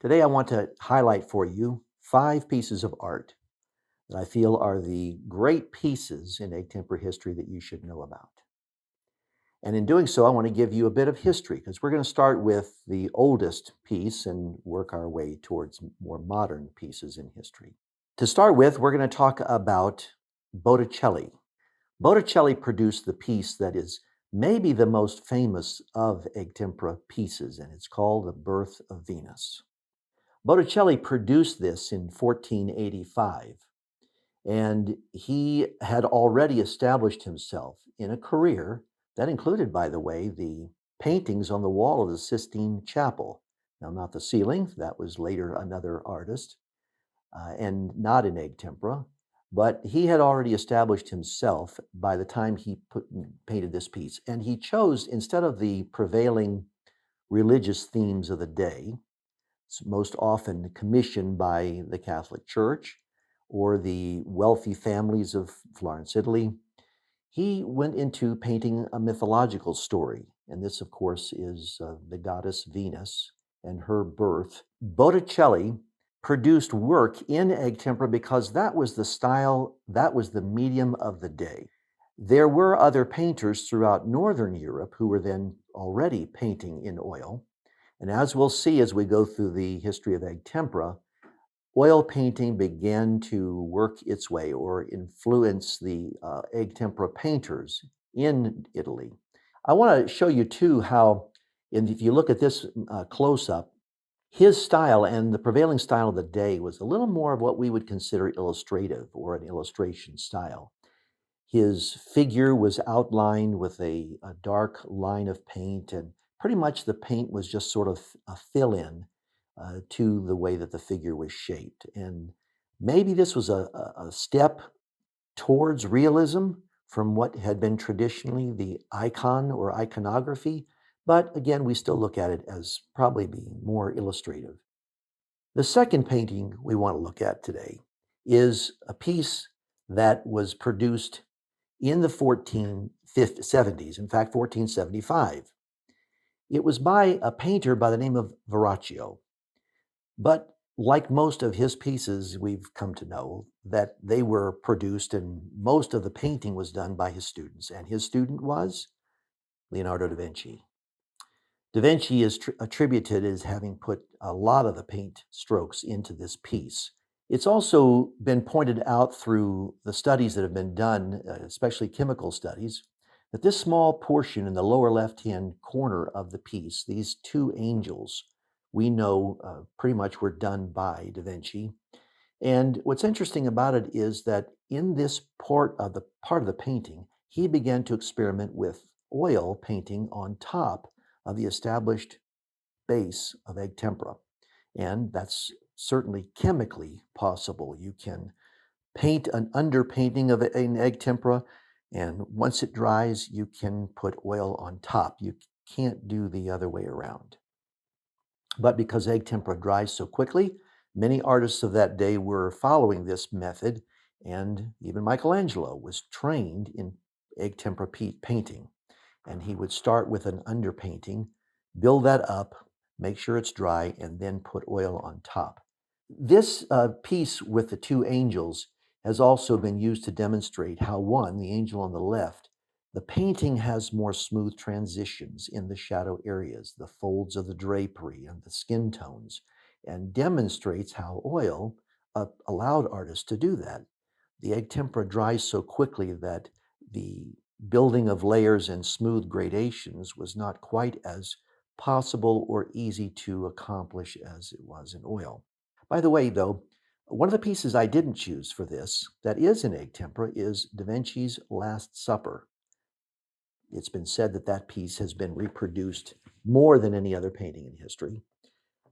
Today, I want to highlight for you 5 pieces of art that I feel are the great pieces in egg tempera history that you should know about. And in doing so, I want to give you a bit of history because we're going to start with the oldest piece and work our way towards more modern pieces in history. To start with, we're going to talk about Botticelli. Botticelli produced the piece that is maybe the most famous of egg tempera pieces, and it's called The Birth of Venus. Botticelli produced this in 1485, and he had already established himself in a career that included, by the way, the paintings on the wall of the Sistine Chapel. Now, not the ceiling, that was later another artist, and not in egg tempera, but he had already established himself by the time he painted this piece. And he chose, instead of the prevailing religious themes of the day, most often commissioned by the Catholic Church or the wealthy families of Florence, Italy. He went into painting a mythological story, and this, of course, is the goddess Venus and her birth. Botticelli produced work in egg tempera because that was the style, that was the medium of the day. There were other painters throughout Northern Europe who were then already painting in oil. And as we'll see as we go through the history of egg tempera, oil painting began to work its way or influence the egg tempera painters in Italy. I want to show you too how, and if you look at this close up, his style and the prevailing style of the day was a little more of what we would consider illustrative or an illustration style. His figure was outlined with a dark line of paint, and pretty much the paint was just sort of a fill in to the way that the figure was shaped. And maybe this was a step towards realism from what had been traditionally the icon or iconography. But again, we still look at it as probably being more illustrative. The second painting we want to look at today is a piece that was produced in the 1470s, in fact, 1475. It was by a painter by the name of Verrocchio. But like most of his pieces, we've come to know that they were produced and most of the painting was done by his students. And his student was Leonardo da Vinci. Da Vinci is attributed as having put a lot of the paint strokes into this piece. It's also been pointed out through the studies that have been done, especially chemical studies, that this small portion in the lower left-hand corner of the piece, these 2 angels, we know pretty much were done by Da Vinci. And what's interesting about it is that in this part of the painting, he began to experiment with oil painting on top of the established base of egg tempera. And that's certainly chemically possible. You can paint an underpainting of an egg tempera, and once it dries, you can put oil on top. You can't do the other way around. But because egg tempera dries so quickly, many artists of that day were following this method, and even Michelangelo was trained in egg tempera painting. And he would start with an underpainting, build that up, make sure it's dry, and then put oil on top. This piece with the 2 angels has also been used to demonstrate how one, the angel on the left, the painting has more smooth transitions in the shadow areas, the folds of the drapery and the skin tones, and demonstrates how oil allowed artists to do that. The egg tempera dries so quickly that the building of layers and smooth gradations was not quite as possible or easy to accomplish as it was in oil. By the way, though, one of the pieces I didn't choose for this that is in egg tempera is Da Vinci's Last Supper. It's been said that that piece has been reproduced more than any other painting in history.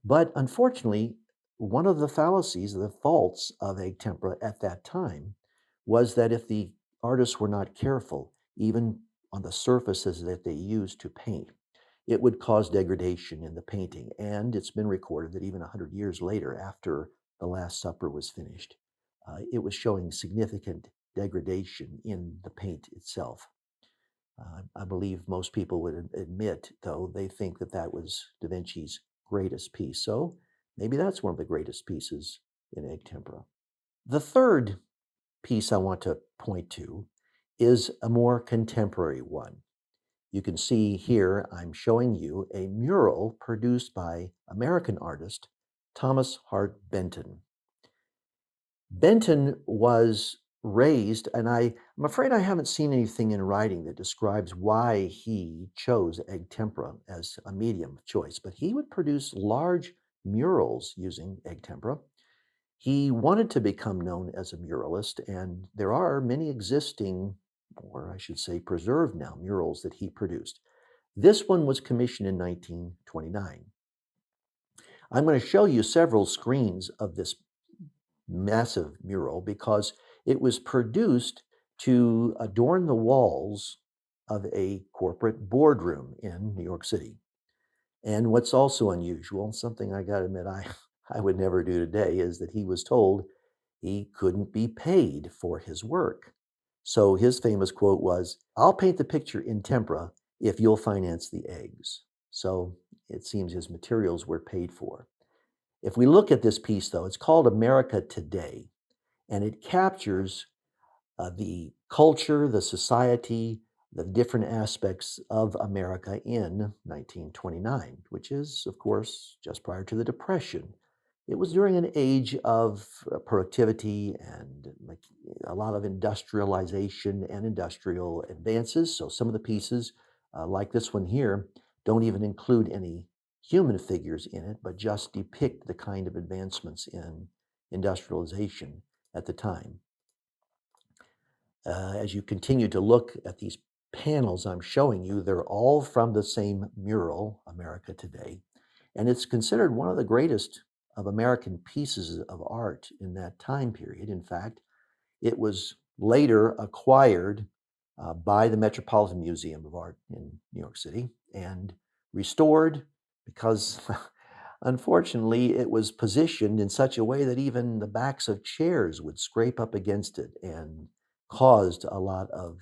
But unfortunately, one of the fallacies, the faults of egg tempera at that time was that if the artists were not careful, even on the surfaces that they used to paint, it would cause degradation in the painting. And it's been recorded that even 100 years later, after The Last Supper was finished, it was showing significant degradation in the paint itself. I believe most people would admit, though, they think that that was Da Vinci's greatest piece. So Maybe that's one of the greatest pieces in egg tempera. The third piece I want to point to is a more contemporary one. You can see here I'm showing you a mural produced by American artist Thomas Hart Benton. Benton was raised, and I'm afraid I haven't seen anything in writing that describes why he chose egg tempera as a medium of choice, but he would produce large murals using egg tempera. He wanted to become known as a muralist, and there are many existing, or I should say preserved now, murals that he produced. This one was commissioned in 1929. I'm going to show you several screens of this massive mural because it was produced to adorn the walls of a corporate boardroom in New York City. And what's also unusual, something I got to admit I would never do today, is that he was told he couldn't be paid for his work. So his famous quote was, "I'll paint the picture in tempera if you'll finance the eggs." So it seems his materials were paid for. If we look at this piece, though, it's called America Today, and it captures the culture, the society, the different aspects of America in 1929, which is, of course, just prior to the Depression. It was during an age of productivity and a lot of industrialization and industrial advances. So some of the pieces, like this one here, don't even include any human figures in it, but just depict the kind of advancements in industrialization at the time. As you continue to look at these panels I'm showing you, they're all from the same mural, America Today. And it's considered one of the greatest of American pieces of art in that time period. In fact, it was later acquired by the Metropolitan Museum of Art in New York City and restored because unfortunately it was positioned in such a way that even the backs of chairs would scrape up against it and caused a lot of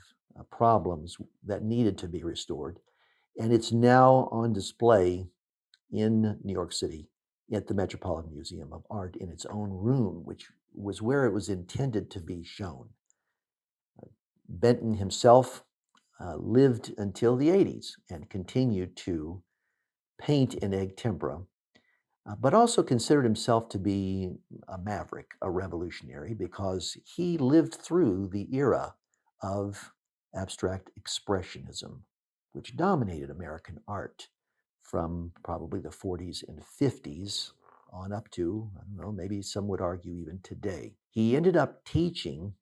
problems that needed to be restored. And it's now on display in New York City at the Metropolitan Museum of Art in its own room, which was where it was intended to be shown. Benton himself lived until the 80s and continued to paint in egg tempera, but also considered himself to be a maverick, a revolutionary, because he lived through the era of abstract expressionism, which dominated American art from probably the 40s and 50s on up to, I don't know, maybe some would argue even today. He ended up teaching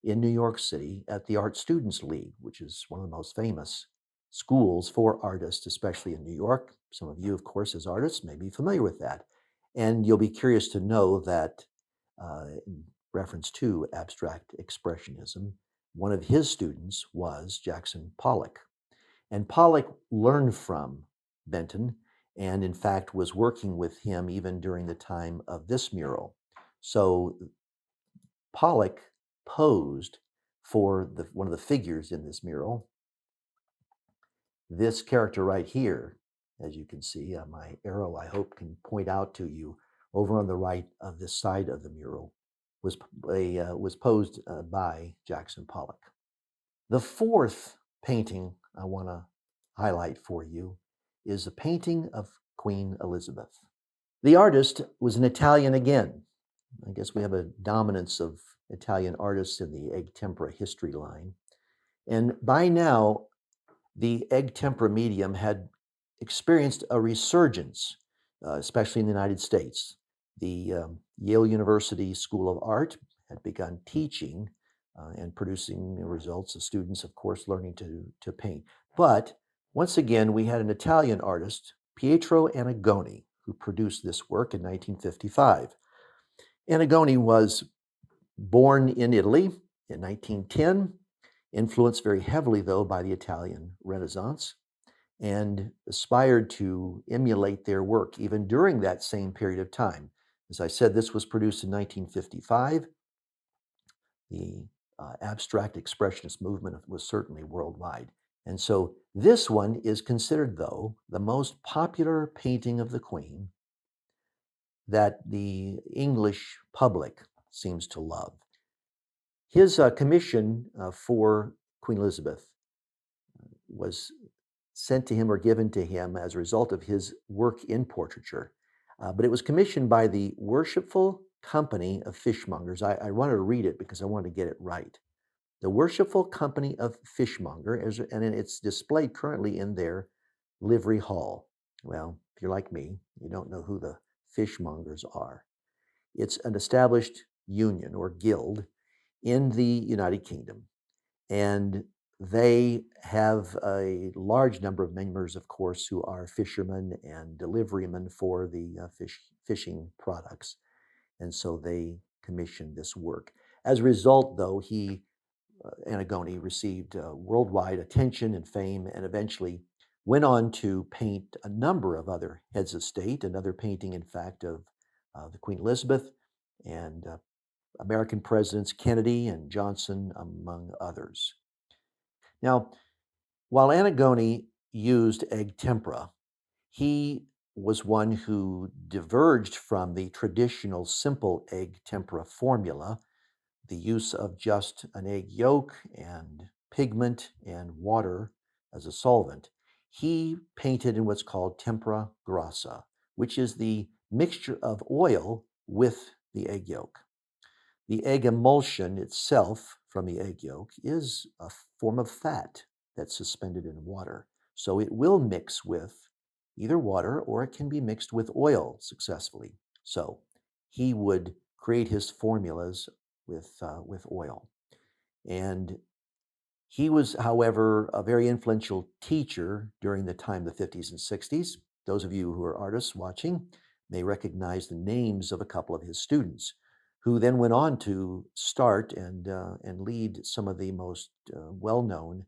in New York City at the Art Students League, which is one of the most famous schools for artists, especially in New York. Some of you, of course, as artists, may be familiar with that. And you'll be curious to know that in reference to abstract expressionism, one of his students was Jackson Pollock. And Pollock learned from Benton and, in fact, was working with him even during the time of this mural. So Pollock posed for one of the figures in this mural. This character right here, as you can see, my arrow, I hope, can point out to you over on the right of this side of the mural, was posed by Jackson Pollock. The fourth painting I want to highlight for you is a painting of Queen Elizabeth. The artist was an Italian again. I guess we have a dominance of Italian artists in the egg tempera history line. And by now, the egg tempera medium had experienced a resurgence, especially in the United States. The Yale University School of Art had begun teaching and producing results of students, of course, learning to paint. But once again, we had an Italian artist, Pietro Annigoni, who produced this work in 1955. Annigoni was born in Italy in 1910, influenced very heavily, though, by the Italian Renaissance, and aspired to emulate their work even during that same period of time. As I said, this was produced in 1955. The abstract expressionist movement was certainly worldwide. And so this one is considered, though, the most popular painting of the Queen that the English public seems to love. His commission for Queen Elizabeth was sent to him or given to him as a result of his work in portraiture. But it was commissioned by the Worshipful Company of Fishmongers. I wanted to read it because I wanted to get it right. The Worshipful Company of Fishmonger, and it's displayed currently in their livery hall. Well, if you're like me, you don't know who the fishmongers are. It's an established union or guild in the United Kingdom, and they have a large number of members, of course, who are fishermen and deliverymen for the fishing products. And so they commissioned this work. As a result, though, Annigoni received worldwide attention and fame, and eventually went on to paint a number of other heads of state, another painting, in fact, of the Queen Elizabeth and American presidents Kennedy and Johnson, among others. Now, while Annigoni used egg tempera, he was one who diverged from the traditional simple egg tempera formula, the use of just an egg yolk and pigment and water as a solvent. He painted in what's called tempera grossa, which is the mixture of oil with the egg yolk. The egg emulsion itself from the egg yolk is a form of fat that's suspended in water. So it will mix with either water or it can be mixed with oil successfully. So he would create his formulas with oil. And he was, however, a very influential teacher during the time of the 50s and 60s. Those of you who are artists watching may recognize the names of a couple of his students, who then went on to start and lead some of the most well-known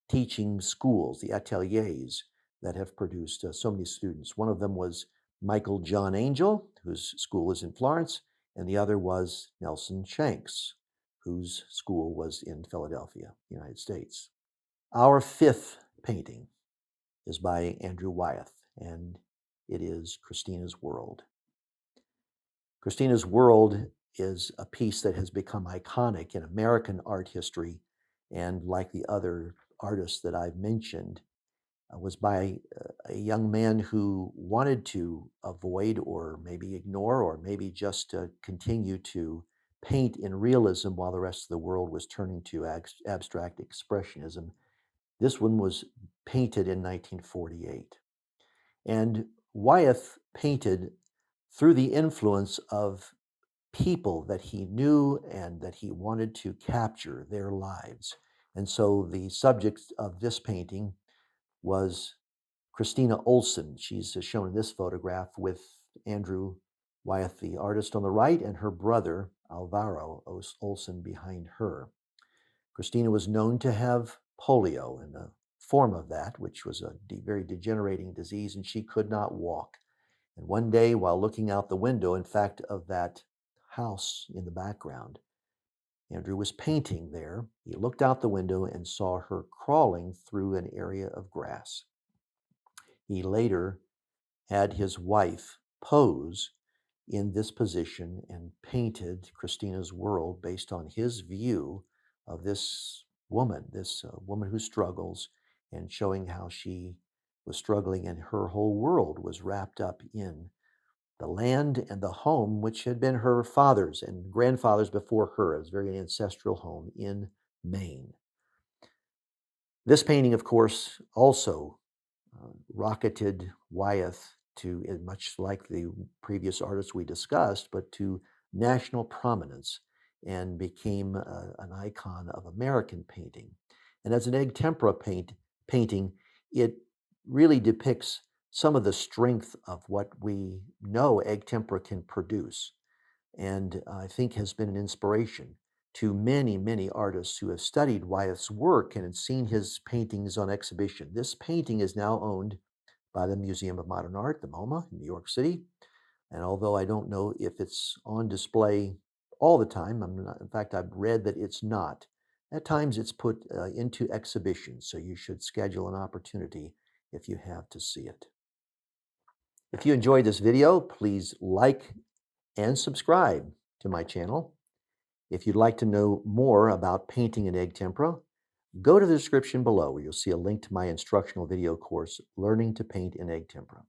teaching schools, the ateliers that have produced so many students. One of them was Michael John Angel, whose school is in Florence, and the other was Nelson Shanks, whose school was in Philadelphia, United States. Our fifth painting is by Andrew Wyeth, and it is Christina's World. Christina's World is a piece that has become iconic in American art history, and like the other artists that I've mentioned, was by a young man who wanted to avoid or maybe ignore or maybe just continue to paint in realism while the rest of the world was turning to abstract expressionism. This one was painted in 1948. And Wyeth painted through the influence of people that he knew and that he wanted to capture their lives. And so the subject of this painting was Christina Olson. She's shown in this photograph with Andrew Wyeth, the artist, on the right, and her brother, Alvaro Olson, behind her. Christina was known to have polio and a form of that, which was a very degenerating disease, and she could not walk. And one day, while looking out the window, in fact, of that house in the background, Andrew was painting there. He looked out the window and saw her crawling through an area of grass. He later had his wife pose in this position and painted Christina's World based on his view of this woman who struggles, and showing how she was struggling and her whole world was wrapped up in the land and the home which had been her father's and grandfather's before her. It was a very ancestral home in Maine. This painting, of course, also rocketed Wyeth to, much like the previous artists we discussed, but to national prominence, and became an icon of American painting. And as an egg tempera painting, it really depicts some of the strength of what we know egg tempera can produce, and I think has been an inspiration to many, many artists who have studied Wyeth's work and seen his paintings on exhibition. This painting is now owned by the Museum of Modern Art, the MoMA, in New York City. And although I don't know if it's on display all the time, in fact, I've read that it's not. At times it's put into exhibitions, so you should schedule an opportunity if you have to see it. If you enjoyed this video, please like and subscribe to my channel. If you'd like to know more about painting in egg tempera, go to the description below where you'll see a link to my instructional video course, Learning to Paint in Egg Tempera.